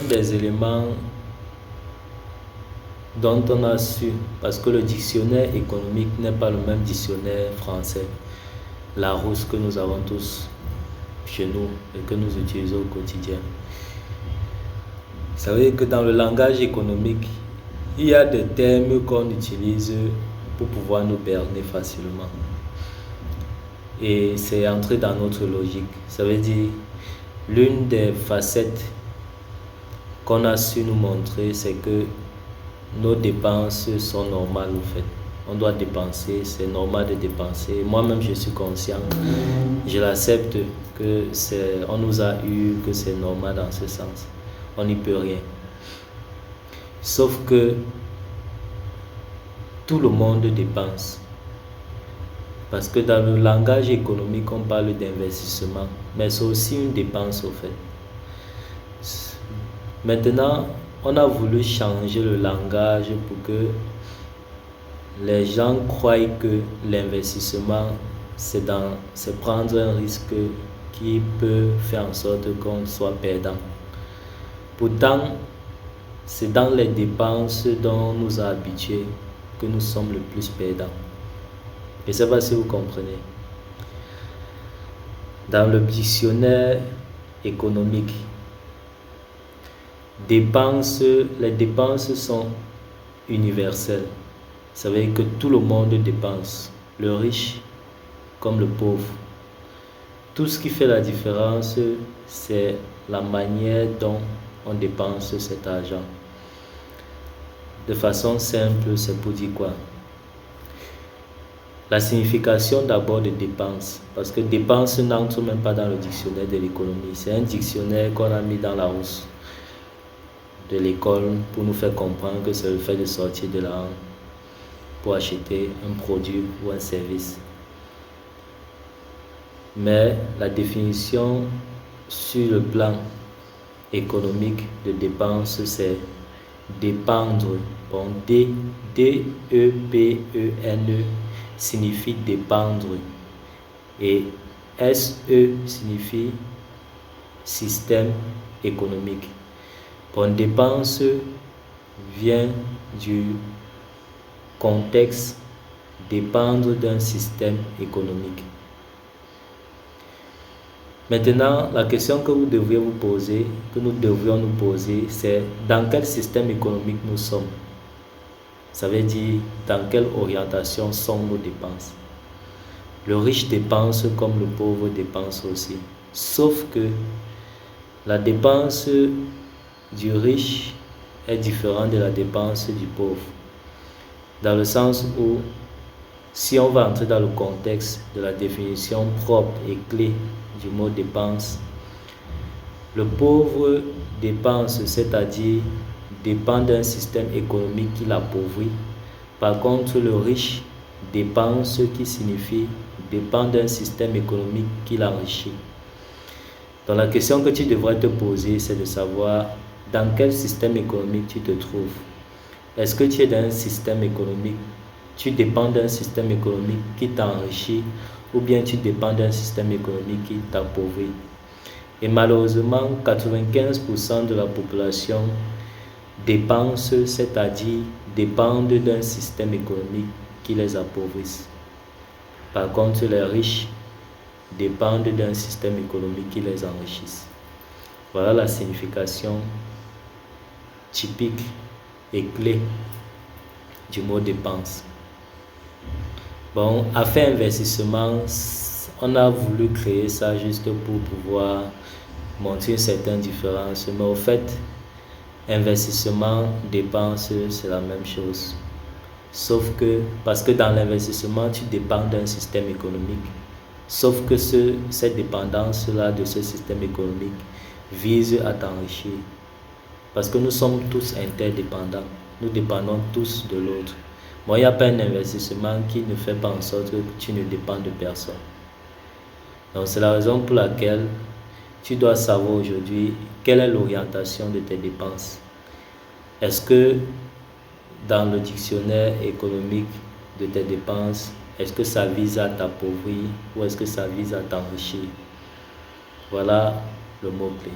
peut-être des éléments dont on a su, parce que le dictionnaire économique n'est pas le même dictionnaire français, Larousse que nous avons tous chez nous et que nous utilisons au quotidien. Vous savez que dans le langage économique, il y a des termes qu'on utilise pour pouvoir nous berner facilement. Et c'est entré dans notre logique. Ça veut dire, l'une des facettes qu'on a su nous montrer, c'est que nos dépenses sont normales en fait. On doit dépenser, c'est normal de dépenser. Moi-même, je suis conscient, je l'accepte que on nous a eu, que c'est normal dans ce sens. On n'y peut rien. Sauf que tout le monde dépense. Parce que dans le langage économique, on parle d'investissement, mais c'est aussi une dépense au fait. Maintenant, on a voulu changer le langage pour que les gens croient que l'investissement, c'est prendre un risque qui peut faire en sorte qu'on soit perdant. Pourtant, c'est dans les dépenses dont on nous a habitués que nous sommes le plus perdants. Je ne sais pas si vous comprenez. Dans le dictionnaire économique, les dépenses sont universelles. Ça veut dire que tout le monde dépense, le riche comme le pauvre. Tout ce qui fait la différence, c'est la manière dont on dépense cet argent. De façon simple, c'est pour dire quoi? La signification d'abord de dépense, parce que dépense n'entre même pas dans le dictionnaire de l'économie. C'est un dictionnaire qu'on a mis dans la housse de l'école pour nous faire comprendre que c'est le fait de sortir de l'argent pour acheter un produit ou un service. Mais la définition sur le plan économique de dépense, c'est dépendre. Bon, D-E-P-E-N-E signifie dépendre et S-E signifie système économique. Bon, dépense vient du contexte dépendre d'un système économique. Maintenant, la question que vous devriez vous poser, que nous devrions nous poser, c'est dans quel système économique nous sommes. Ça veut dire dans quelle orientation sont nos dépenses. Le riche dépense comme le pauvre dépense aussi. Sauf que la dépense du riche est différente de la dépense du pauvre. Dans le sens où, si on va entrer dans le contexte de la définition propre et clé du mot dépense, le pauvre dépense, c'est-à-dire dépend d'un système économique qui l'appauvrit. Par contre, le riche dépense, qui signifie dépend d'un système économique qui l'enrichit. Donc la question que tu devrais te poser, c'est de savoir dans quel système économique tu te trouves. Est-ce que tu es dans un système économique, tu dépends d'un système économique qui t'enrichit, ou bien tu dépends d'un système économique qui t'appauvrit? Et malheureusement, 95% de la population dépense, c'est-à-dire dépendent d'un système économique qui les appauvrisse. Par contre, les riches dépendent d'un système économique qui les enrichisse. Voilà la signification typique et clé du mot dépense. Bon, à faire investissement, on a voulu créer ça juste pour pouvoir montrer une certaine différence. Mais au fait, investissement, dépense, c'est la même chose. Sauf que, parce que dans l'investissement, tu dépends d'un système économique. Sauf que cette dépendance-là de ce système économique vise à t'enrichir. Parce que nous sommes tous interdépendants. Nous dépendons tous de l'autre. Bon, il n'y a pas un investissement qui ne fait pas en sorte que tu ne dépends de personne. Donc, c'est la raison pour laquelle tu dois savoir aujourd'hui quelle est l'orientation de tes dépenses. Est-ce que dans le dictionnaire économique de tes dépenses, est-ce que ça vise à t'appauvrir ou est-ce que ça vise à t'enrichir? Voilà le mot-clé.